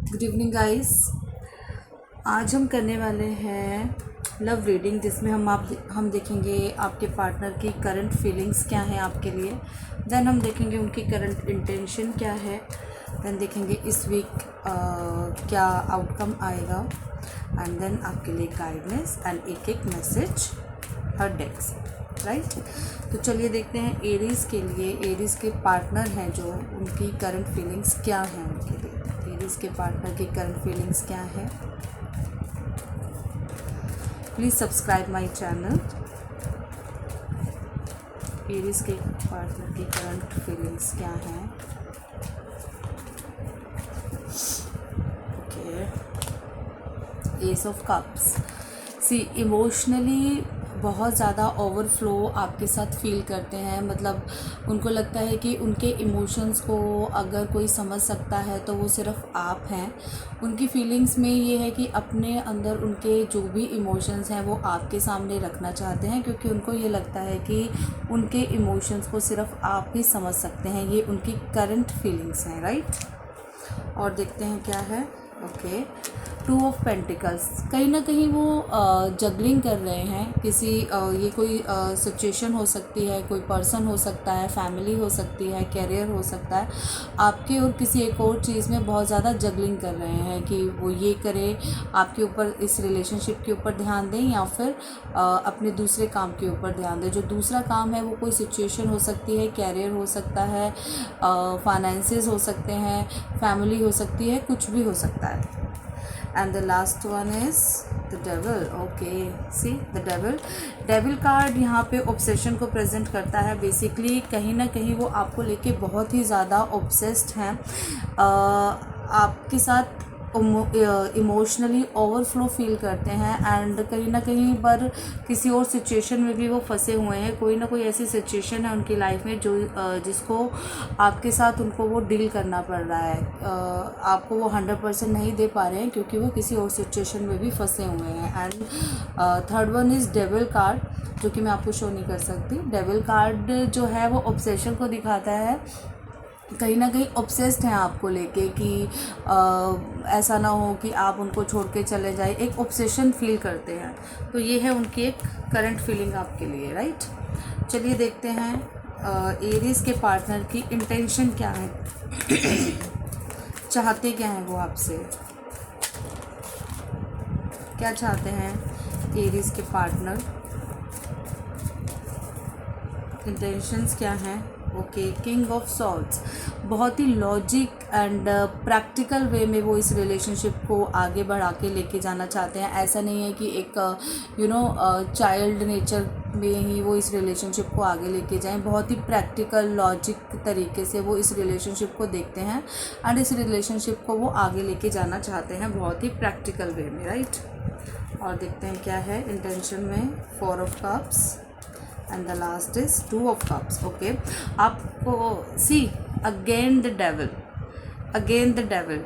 Good evening guys. आज हम करने वाले हैं लव रीडिंग, जिसमें हम देखेंगे आपके पार्टनर की करंट फीलिंग्स क्या हैं आपके लिए। देन हम देखेंगे उनकी करंट इंटेंशन क्या है। देन देखेंगे इस वीक क्या आउटकम आएगा। एंड देन आपके लिए गाइडेंस एंड एक एक मैसेज हर डेक से, राइट। तो चलिए देखते हैं एरीज़ के लिए, एरीज़ के पार्टनर हैं जो, उनकी करंट फीलिंग्स क्या हैं उनके लिए। एरीज़ के पार्टनर की करंट फीलिंग्स क्या है। Please subscribe my channel. Aries के पार्टनर की करंट फीलिंग्स क्या हैं। Okay, ace of cups. See, emotionally बहुत ज़्यादा ओवरफ्लो आपके साथ फील करते हैं। मतलब उनको लगता है कि उनके इमोशंस को अगर कोई समझ सकता है तो वो सिर्फ आप हैं। उनकी फीलिंग्स में ये है कि अपने अंदर उनके जो भी इमोशंस हैं वो आपके सामने रखना चाहते हैं, क्योंकि उनको ये लगता है कि उनके इमोशंस को सिर्फ आप ही समझ सकते हैं। ये उनकी करंट फीलिंग्स हैं, राइट। और देखते हैं क्या है। Okay, two of pentacles. कहीं ना कहीं वो जगलिंग कर रहे हैं किसी ये कोई सिचुएशन हो सकती है, कोई पर्सन हो सकता है, फैमिली हो सकती है, कैरियर हो सकता है। आपके और किसी एक और चीज़ में बहुत ज़्यादा जगलिंग कर रहे हैं कि वो ये करे, आपके ऊपर, इस रिलेशनशिप के ऊपर ध्यान दें या फिर अपने दूसरे काम के ऊपर ध्यान दें। जो दूसरा काम है वो कोई सिचुएशन हो सकती है, कैरियर हो सकता है, फाइनेंसेस हो सकते हैं, फैमिली हो सकती है, कुछ भी हो सकता है। And the last one is the devil. Okay, see the devil. Devil card यहाँ पे ऑब्सेशन को प्रेजेंट करता है। बेसिकली कहीं ना कहीं वो आपको लेके बहुत ही ज़्यादा ऑब्सेस्ड हैं, आपके साथ इमोशनली ओवरफ्लो फील करते हैं। एंड कहीं ना कहीं पर किसी और सिचुएशन में भी वो फंसे हुए हैं। कोई ना कोई ऐसी सिचुएशन है उनकी लाइफ में जो जिसको आपके साथ उनको वो डील करना पड़ रहा है। आपको वो 100% नहीं दे पा रहे हैं क्योंकि वो किसी और सिचुएशन में भी फंसे हुए हैं। And third one is devil card, जो कि मैं आपको शो नहीं कर सकती। डेविल कार्ड जो है वो ऑब्सेशन को दिखाता है। कहीं ना कहीं ऑब्सेस्ड हैं आपको लेके कि ऐसा ना हो कि आप उनको छोड़ के चले जाए, एक ऑब्सेशन फील करते हैं। तो ये है उनकी एक करंट फीलिंग आपके लिए, राइट। चलिए देखते हैं एरीज़ के पार्टनर की इंटेंशन क्या है। चाहते क्या हैं वो आपसे, क्या चाहते हैं एरीज़ के पार्टनर, इंटेंशंस क्या हैं। Okay, king of swords. बहुत ही लॉजिक एंड प्रैक्टिकल वे में वो इस रिलेशनशिप को आगे बढ़ा के लेके जाना चाहते हैं। ऐसा नहीं है कि एक चाइल्ड नेचर में ही वो इस रिलेशनशिप को आगे लेके जाएं। बहुत ही प्रैक्टिकल लॉजिक तरीके से वो इस रिलेशनशिप को देखते हैं एंड इस रिलेशनशिप को वो आगे लेके जाना चाहते हैं बहुत ही प्रैक्टिकल वे में, राइट। और देखते हैं क्या है इंटेंशन में। 4 of cups and the last is 2 of cups. Okay, आपको see again the devil,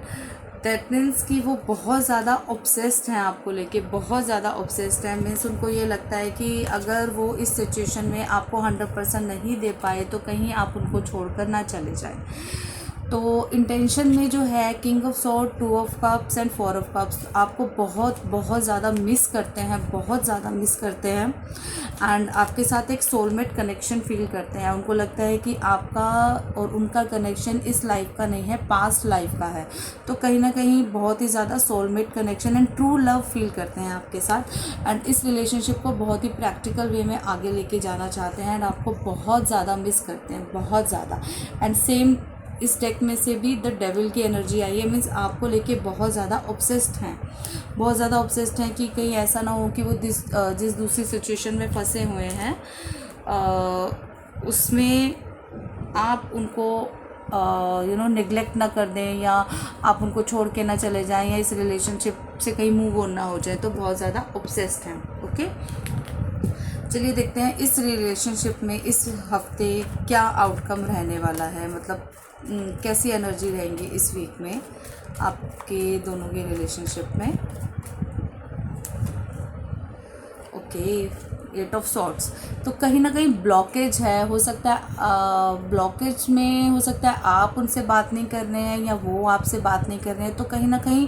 that means कि वो बहुत ज़्यादा ऑब्सेस्ड हैं आपको लेके, बहुत ज़्यादा ऑब्सेस्ड हैं। मीन्स उनको ये लगता है कि अगर वो इस सिचुएशन में आपको 100% नहीं दे पाए तो कहीं आप उनको छोड़कर ना चले जाएं। तो इंटेंशन में जो है king of sword, 2 of cups and 4 of cups, आपको बहुत बहुत ज़्यादा मिस करते हैं, बहुत ज़्यादा मिस करते हैं। एंड आपके साथ एक सोलमेट कनेक्शन फील करते हैं। उनको लगता है कि आपका और उनका कनेक्शन इस लाइफ का नहीं है, पास्ट लाइफ का है। तो कहीं ना कहीं बहुत ही ज़्यादा soulmate connection and true love feel करते हैं आपके साथ। एंड इस रिलेशनशिप को बहुत ही प्रैक्टिकल वे में आगे लेके जाना चाहते हैं एंड आपको बहुत ज़्यादा मिस करते हैं, बहुत ज़्यादा। एंड सेम इस डेक में से भी द डेविल की एनर्जी आई है। मीन्स आपको लेके बहुत ज़्यादा ऑब्सेस्ड हैं, बहुत ज़्यादा ऑब्सेस्ड हैं कि कहीं ऐसा ना हो कि वो जिस दूसरी सिचुएशन में फंसे हुए हैं उसमें आप उनको नेग्लेक्ट ना कर दें या आप उनको छोड़ के ना चले जाएं या इस रिलेशनशिप से कहीं मूव ऑन ना हो जाए। तो बहुत ज़्यादा ऑब्सेस्ड हैं। ओके, चलिए देखते हैं इस रिलेशनशिप में इस हफ्ते क्या आउटकम रहने वाला है। मतलब कैसी एनर्जी रहेंगी इस वीक में आपके दोनों के रिलेशनशिप में। Okay, 8 of swords. तो कहीं ना कहीं ब्लॉकेज है, हो सकता है ब्लॉकेज में हो सकता है आप उनसे बात नहीं कर रहे हैं या वो आपसे बात नहीं कर रहे हैं, तो कहीं ना कहीं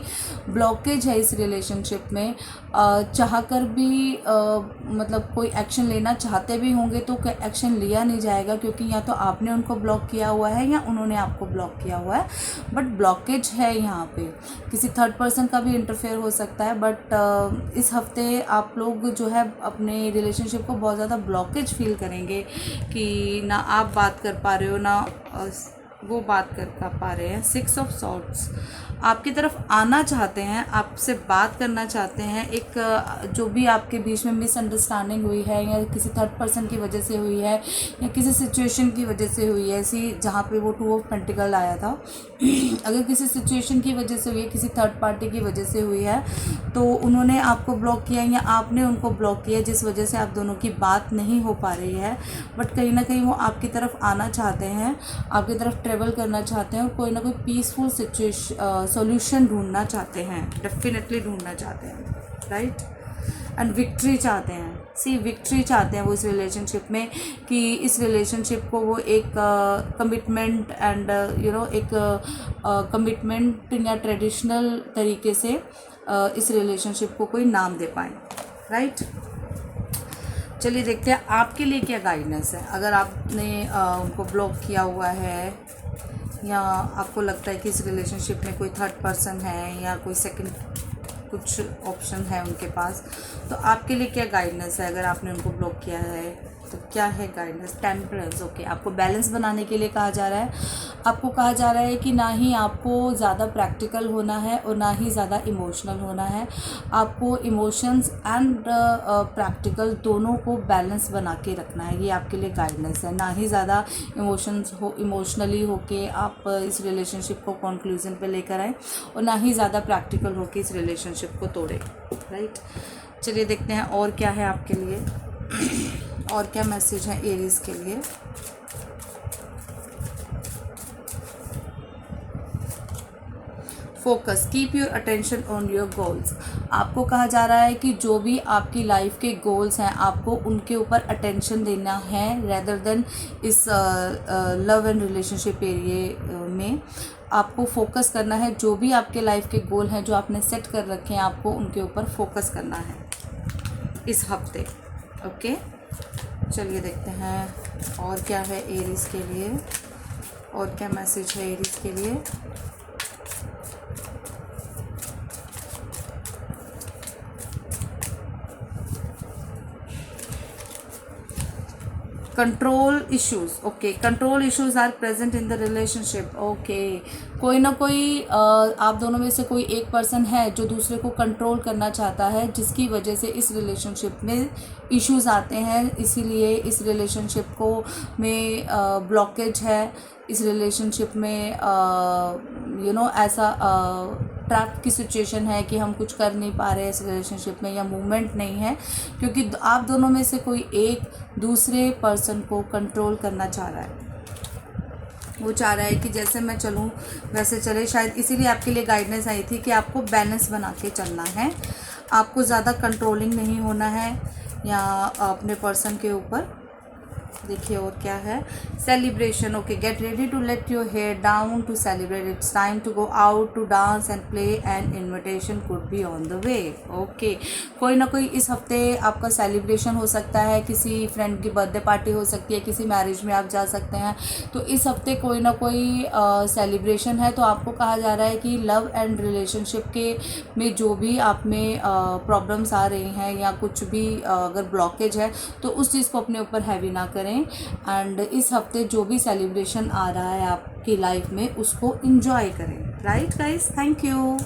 ब्लॉकेज है इस रिलेशनशिप में। चाह कर भी मतलब कोई एक्शन लेना चाहते भी होंगे तो एक्शन लिया नहीं जाएगा, क्योंकि या तो आपने उनको ब्लॉक किया हुआ है या उन्होंने आपको ब्लॉक किया हुआ है। बट ब्लॉकेज है यहाँ पे, किसी थर्ड पर्सन का भी इंटरफेयर हो सकता है। बट इस हफ्ते आप लोग जो है अपने रिलेशनशिप को बहुत ज़्यादा ब्लॉकेज फील करेंगे कि ना आप बात कर पा रहे हो ना वो बात कर पा रहे हैं। 6 ऑफ सॉर्ड्स आपकी तरफ आना चाहते हैं, आपसे बात करना चाहते हैं। एक जो भी आपके बीच में मिसअंडरस्टैंडिंग हुई है या किसी थर्ड पर्सन की वजह से हुई है या किसी सिचुएशन की वजह से हुई है, ऐसी जहाँ पे वो 2 ऑफ पेंटिकल आया था अगर किसी सिचुएशन की वजह से हुई है, किसी थर्ड पार्टी की वजह से हुई है, तो उन्होंने आपको ब्लॉक किया या आपने उनको ब्लॉक किया, जिस वजह से आप दोनों की बात नहीं हो पा रही है। बट कहीं ना कहीं वो आपकी तरफ आना चाहते हैं, आपकी तरफ ट्रेवल करना चाहते हैं और कोई ना कोई पीसफुल सॉल्यूशन ढूंढना चाहते हैं, डेफिनेटली ढूंढना चाहते हैं, राइट। एंड विक्ट्री चाहते हैं, विक्ट्री चाहते हैं वो इस रिलेशनशिप में, कि इस रिलेशनशिप को वो एक कमिटमेंट एंड एक कमिटमेंट या ट्रेडिशनल तरीके से इस रिलेशनशिप को कोई नाम दे पाएँ, राइट। चलिए देखते हैं आपके लिए क्या गाइडेंस है। अगर आपने उनको ब्लॉक किया हुआ है या आपको लगता है कि इस रिलेशनशिप में कोई थर्ड पर्सन है या कोई सेकंड कुछ ऑप्शन है उनके पास, तो आपके लिए क्या गाइडेंस है। अगर आपने उनको ब्लॉक किया है तो क्या है गाइडेंस। टेम्परेंस, ओके, आपको बैलेंस बनाने के लिए कहा जा रहा है। आपको कहा जा रहा है कि ना ही आपको ज़्यादा प्रैक्टिकल होना है और ना ही ज़्यादा इमोशनल होना है। आपको इमोशंस एंड प्रैक्टिकल दोनों को बैलेंस बना के रखना है, ये आपके लिए गाइडेंस है। ना ही ज़्यादा इमोशनली होके आप इस रिलेशनशिप को कंक्लूजन पे लेकर आए और ना ही ज़्यादा प्रैक्टिकल होके इस रिलेशनशिप को तोड़े, राइट। चलिए देखते हैं और क्या है आपके लिए, और क्या मैसेज है एरीज के लिए। Focus, keep your attention on your goals. आपको कहा जा रहा है कि जो भी आपकी लाइफ के गोल्स हैं आपको उनके ऊपर अटेंशन देना है, रेदर देन इस लव एंड रिलेशनशिप एरिया में आपको फोकस करना है। जो भी आपके लाइफ के गोल हैं जो आपने सेट कर रखे हैं, आपको उनके ऊपर फोकस करना है इस हफ्ते, ओके। चलिए देखते हैं और क्या है एरीज के लिए, और क्या मैसेज है एरीज के लिए। Control issues, okay, control issues are present in the relationship, okay. कोई ना कोई आप दोनों में से कोई एक पर्सन है जो दूसरे को कंट्रोल करना चाहता है, जिसकी वजह से इस रिलेशनशिप में इश्यूज आते हैं। इसीलिए इस रिलेशनशिप को में ब्लॉकेज है, इस रिलेशनशिप में ऐसा ट्रैप की सिचुएशन है कि हम कुछ कर नहीं पा रहे इस रिलेशनशिप में, या मूवमेंट नहीं है, क्योंकि आप दोनों में से कोई एक दूसरे पर्सन को कंट्रोल करना चाह रहा है। वो चाह रहा है कि जैसे मैं चलूँ वैसे चले। शायद इसीलिए आपके लिए गाइडेंस आई थी कि आपको बैलेंस बना के चलना है, आपको ज़्यादा कंट्रोलिंग नहीं होना है या अपने पर्सन के ऊपर। देखिए और क्या है, celebration, okay, get ready to let your hair down to celebrate, it's time to go out to dance and play and invitation could be on the way, okay. कोई ना कोई इस हफ्ते आपका सेलिब्रेशन हो सकता है, किसी फ्रेंड की बर्थडे पार्टी हो सकती है, किसी मैरिज में आप जा सकते हैं। तो इस हफ्ते कोई ना कोई सेलिब्रेशन है। तो आपको कहा जा रहा है कि लव एंड रिलेशनशिप के में जो भी आप में प्रॉब्लम्स आ रही हैं या कुछ भी अगर ब्लॉकेज है तो उस चीज़ को अपने ऊपर हैवी ना करें। एंड इस हफ्ते जो भी सेलिब्रेशन आ रहा है आपकी लाइफ में उसको एंजॉय करें, राइट गाइस। Thank you.